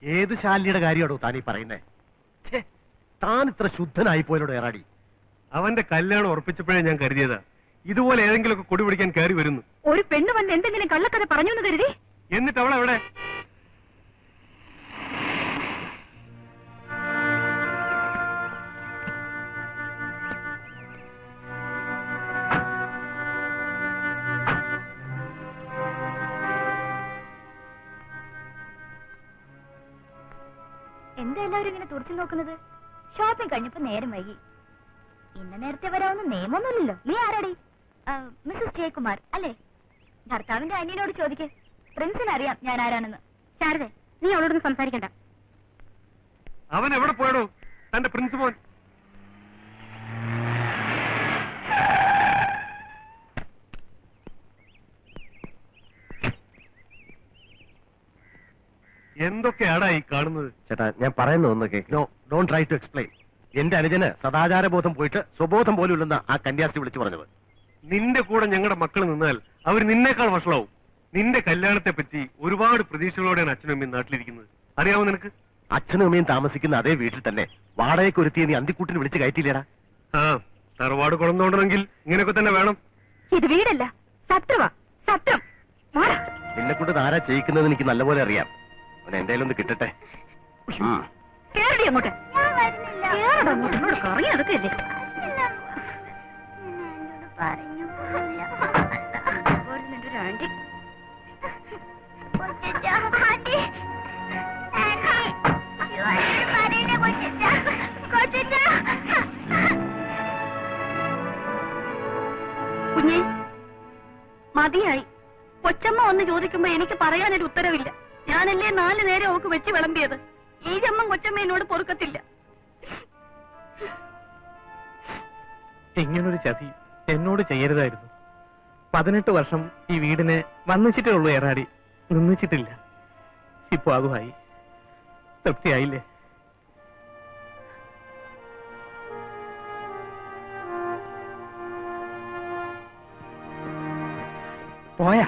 ഏത് ശാലിനിയുടെ കാര്യമാണോ താനീ പറയുന്നേ? താൻ ഇത്ര ശുദ്ധനായി പോയതോട് ഏറാടി. അവന്റെ കല്യാണം ഉറപ്പിച്ചപ്പോഴേ ഞാൻ കരുതിയതാ ഇതുപോലെ ഏതെങ്കിലുമൊക്കെ കൊടി പിടിക്കാൻ കയറി വരുന്നു. ഒരു പെണ്ണ് വന്ന് എന്തെങ്കിലും കള്ളക്കഥ പറഞ്ഞു എന്ന് കരുതി. എന്നിട്ട് അവളെവിടെ? എന്താ എല്ലാവരും ഇങ്ങനെ തുറച്ചു നോക്കുന്നത്? ഷോപ്പിംഗ് കഴിഞ്ഞപ്പോ നേരം വൈകി. ഇന്ന നേരത്തെ വരാവുന്ന നിയമമൊന്നുമില്ലല്ലോ. നീ ആരാടി? മിസ്സസ് ജയകുമാർ അല്ലേ? ഭർത്താവിന്റെ അനിയനോട് ചോദിക്കേ. പ്രിൻസിന് അറിയാം ഞാൻ ആരാണെന്ന്. ശാരദ, നീ അവളോടൊന്ന് സംസാരിക്കണ്ട. അവൻ എവിടെ പോയടോ തന്റെ പ്രിൻസിപ്പൽ? എന്തൊക്കെയാടാ ഈ കാണുന്നത്? ചേട്ടാ, ഞാൻ പറയുന്നത് ഒന്ന് കേക്ക്. No, don't try to explain. എന്റെ അനുജന് സദാചാരബോധം പോയിട്ട് സ്വബോധം പോലും ഇല്ലെന്ന ആ കന്യാസ്ത്രീ വിളിച്ചു പറഞ്ഞത്. നിന്റെ കൂടെ ഞങ്ങളുടെ മക്കൾ നിന്നാൽ അവർ നിന്നേക്കാൾ വഷളാവും. നിന്റെ കല്യാണത്തെ പറ്റി ഒരുപാട് പ്രതീക്ഷകളോടെയാണ് അച്ഛനും അമ്മയും നാട്ടിലിരിക്കുന്നത്. അറിയാമോ നിനക്ക്? അച്ഛനും അമ്മയും താമസിക്കുന്ന അതേ വീട്ടിൽ തന്നെ വാടകയ്ക്ക് ഒരുത്തിയെ നീ അന്തിക്കൂട്ടിന് വിളിച്ച് കയറ്റിയില്ലേടാ? ആ, തറവാട് കുളന്നോണ്ടണമെങ്കിൽ ഇങ്ങനെയൊക്കെ തന്നെ വേണം. ഇത് വീടല്ല, സത്രവാ, സത്രം. നിന്നെ കൊണ്ട് ധാരാ ചെയ്യിക്കുന്നത് എനിക്ക് നല്ലപോലെ അറിയാം. അവൻ എന്തായാലും ഒന്ന് കിട്ടട്ടെ. കേറടി അങ്ങോട്ട്. കറങ്ങി നടക്കല്ലേ? കുഞ്ഞെ, മതിയായി. കൊച്ചമ്മ ഒന്ന് ചോദിക്കുമ്പോ എനിക്ക് പറയാനൊരു ഉത്തരവില്ല. ഞാനല്ലേ 4 നേരം അവക്ക് വെച്ച് വിളമ്പിയത്. ഈ ജമ്മം കൊച്ചമ്മ എന്നോട് പൊറുക്കത്തില്ല. ഇങ്ങനൊരു ചതി എന്നോട് ചെയ്യരുതായിരുന്നു. 18 വർഷം ഈ വീടിനെ വന്നിച്ചിട്ടേ ഉള്ളൂ ഏറാടി, നിന്നിച്ചിട്ടില്ല. ഇപ്പൊ അതുമായി. തൃപ്തിയായില്ലേ? പോയാ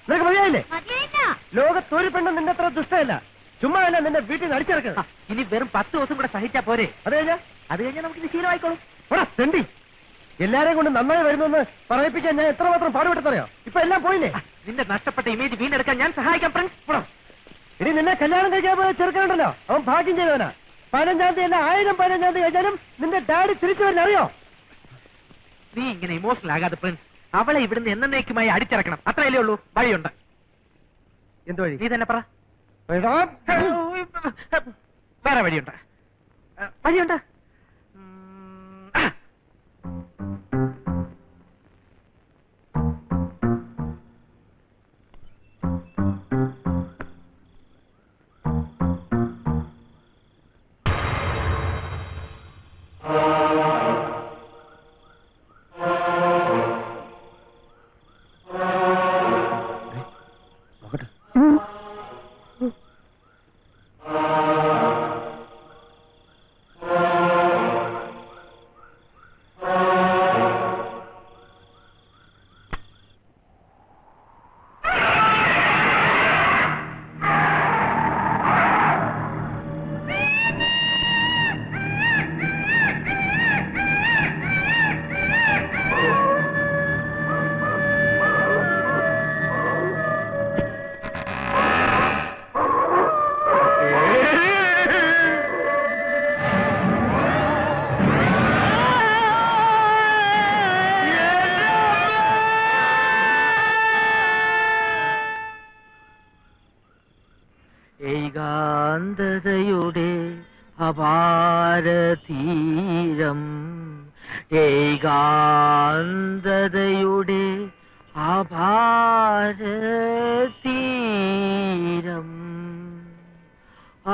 നിനക്ക് മതിയായില്ലേ? ലോകത്തൊരു പെണ്ണും നിന്റെ അത്ര ദുഷ്ടമല്ല. ചുമ്മാ അല്ല നിന്നെ വീട്ടിൽ നിന്ന് അടിച്ചിറക്കുക. ഇനി വെറും 10 ദിവസം കൂടെ സഹിച്ചാ പോരെ? അത് കഴിഞ്ഞാൽ നമുക്ക് ഇത് ശീലമായിക്കോളും. തെണ്ടി, എല്ലാരെയും കൊണ്ട് നന്നായി വരുന്നെന്ന് പറയിപ്പിക്കാൻ ഞാൻ എത്രമാത്രം പാടുപെട്ടെന്നറിയോ? ഇപ്പൊ എല്ലാം പോയില്ലേ? നിന്റെ നഷ്ടപ്പെട്ട ഇമേജ് വീണ്ടെടുക്കാൻ ഞാൻ സഹായിക്കാം ഫ്രണ്ട്സ്. ഇനി നിന്നെ കല്യാണം കഴിക്കാൻ പോയ ചെറുക്കനുണ്ടല്ലോ, അവൻ ഭാഗ്യം ചെയ്തവനാ. 15-ാം തീയതി അല്ല, 1000-15-ാം തീയതി കഴിഞ്ഞാലും നിന്റെ ഡാഡി തിരിച്ചു വരുന്ന അറിയോ? നീ ഇങ്ങനെ ഇമോഷണൽ ആകാതെ പ്രിൻസ്. അവളെ ഇവിടുന്ന് എന്നേക്കുമായി അടിച്ചിറക്കണം. അത്രയല്ലേ ഉള്ളൂ. വഴിയുണ്ട്. എന്ത് വഴി? നീ തന്നെ പറ. വേറെ വഴിയുണ്ട്. വഴിയുണ്ട്. ഏകാന്തതയുടെ അപാരതീരം, ഏകാന്തതയുടെ അപാരതീരം,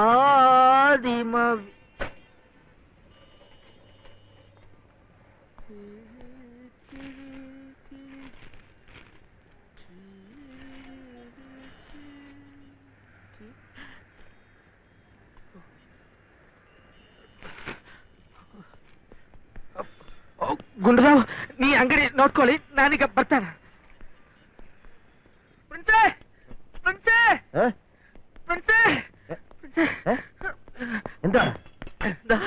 ആദിമ ಗುಂಡರಾವ್, ನೀ ಅಂಗಡಿ ನೋಡ್ಕೊಳ್ಳಿ, ನಾನೀಗ ಬರ್ತಾನೆ. എന്താ എന്താ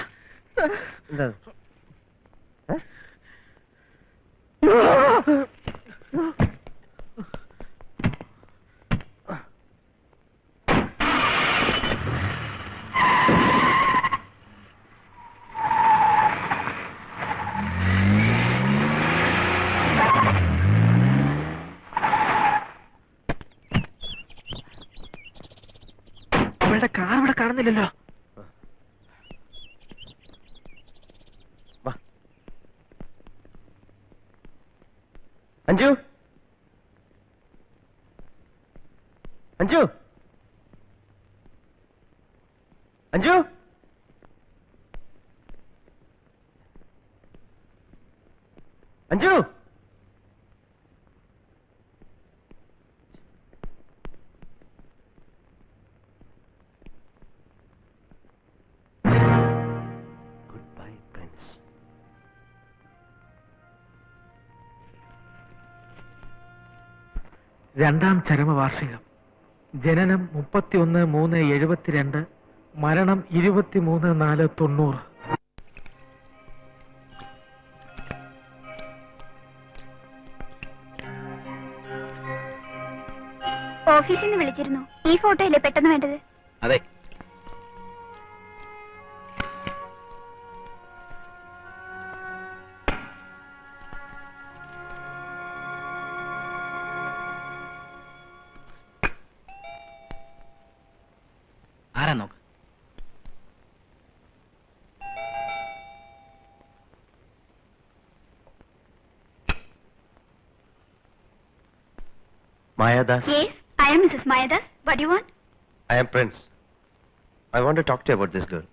അവളുടെ കാർ ഇവിടെ കാണുന്നില്ലല്ലോ. Anju Anju Anju Anju good bye Prince. രണ്ടാം ചരമവാർഷികം. ജനനം 31/3/72, മരണം 23/4/90. ഓഫീസിൽ നിന്ന് വിളിച്ചിരുന്നു. ഈ ഫോട്ടോയില്ലേ പെട്ടെന്ന് വേണ്ടത്? അതെ. ആരാ നോക്ക്. Mayadas. Yes, I am Mrs. Mayadas. What do you want? I am Prince. I want to talk to you about this girl.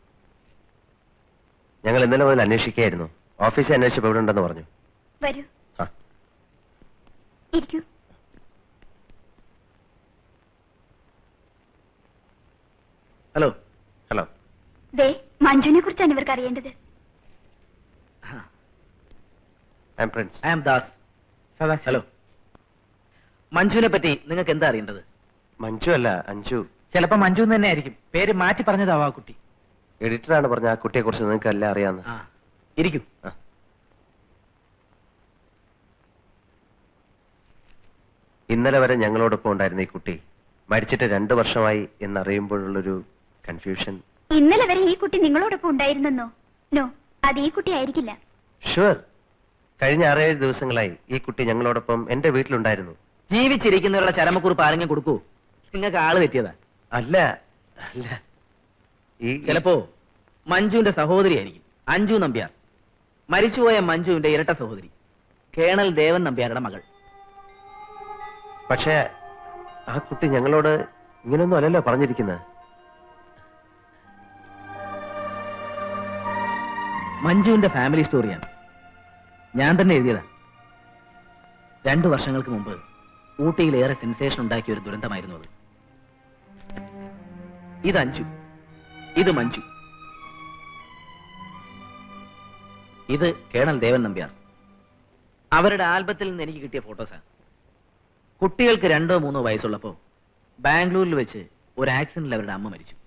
ഞങ്ങൾ ഇന്നലെ മുതൽ അന്വേഷിക്കുകയായിരുന്നു. ഓഫീസിൽ അന്വേഷിച്ചപ്പോൾ ഇവിടെ ഉണ്ടെന്ന് പറഞ്ഞു. വരൂ. ഇരിക്കൂ. ഹലോ. ഹലോ. ദേ, മഞ്ജുവിനെ കുറിച്ചാണ് ഇവർക്ക് അറിയേണ്ടത്. I am Prince. I am Das. Hello. മഞ്ജുവിനെ പറ്റി നിങ്ങൾക്ക് എന്താ അറിയേണ്ടത്? മഞ്ജു അല്ല, അഞ്ജു. ചിലപ്പോ മഞ്ജു തന്നെ ആയിരിക്കും. പേര് മാറ്റി പറഞ്ഞതാവാ കുട്ടി. എഡിറ്ററാണ് പറഞ്ഞ ആ കുട്ടിയെ കുറിച്ച് നിങ്ങൾക്ക് എല്ലാം അറിയാമെന്ന്. ഇരിക്കും. ഇന്നലെ വരെ ഞങ്ങളോടൊപ്പം ഉണ്ടായിരുന്ന ഈ കുട്ടി മരിച്ചിട്ട് 2 വർഷമായി എന്നറിയുമ്പോഴുള്ളൊരു കൺഫ്യൂഷൻ. ഇന്നലെ വരെ ഈ കുട്ടി നിങ്ങളോടൊപ്പം ഉണ്ടായിരുന്നെന്നോ? നോ, അത് ഈ കുട്ടി ആയിരിക്കില്ല. ഷുവർ. കഴിഞ്ഞ 6-7 ദിവസങ്ങളായി ഈ കുട്ടി ഞങ്ങളോടൊപ്പം എന്റെ വീട്ടിലുണ്ടായിരുന്നു. ജീവിച്ചിരിക്കുന്നവരുടെ ചരമക്കുറിപ്പ് ആരെങ്കിലും കൊടുക്കൂ? നിങ്ങൾക്ക് ആള് തെറ്റിയതാ. അല്ല അല്ല, ഈ ചിലപ്പോ മഞ്ജുവിന്റെ സഹോദരിയായിരിക്കും. അഞ്ജു നമ്പ്യാർ, മരിച്ചുപോയ മഞ്ജുവിന്റെ ഇരട്ട സഹോദരി, കേണൽ ദേവൻ നമ്പ്യാരുടെ മകൾ. പക്ഷേ ആ കുട്ടി ഞങ്ങളോട് ഇങ്ങനൊന്നും അല്ലല്ലോ പറഞ്ഞിരിക്കുന്നത്. മഞ്ജുവിന്റെ ഫാമിലി സ്റ്റോറിയാണ്. ഞാൻ തന്നെ എഴുതിയതാ. 2 വർഷങ്ങൾക്ക് മുമ്പ് ഊട്ടിയിലേറെ സെൻസേഷൻ ഉണ്ടാക്കിയ ഒരു ദുരന്തമായിരുന്നു അത്. ഇത് അഞ്ജു, ഇത് മഞ്ജു, ഇത് കേണൽ ദേവൻ നമ്പ്യാർ. അവരുടെ ആൽബത്തിൽ നിന്ന് എനിക്ക് കിട്ടിയ ഫോട്ടോസാണ്. കുട്ടികൾക്ക് 2-3 വയസ്സുള്ളപ്പോ ബാംഗ്ലൂരിൽ വെച്ച് ഒരു ആക്സിഡന്റിൽ അവരുടെ അമ്മ മരിച്ചു.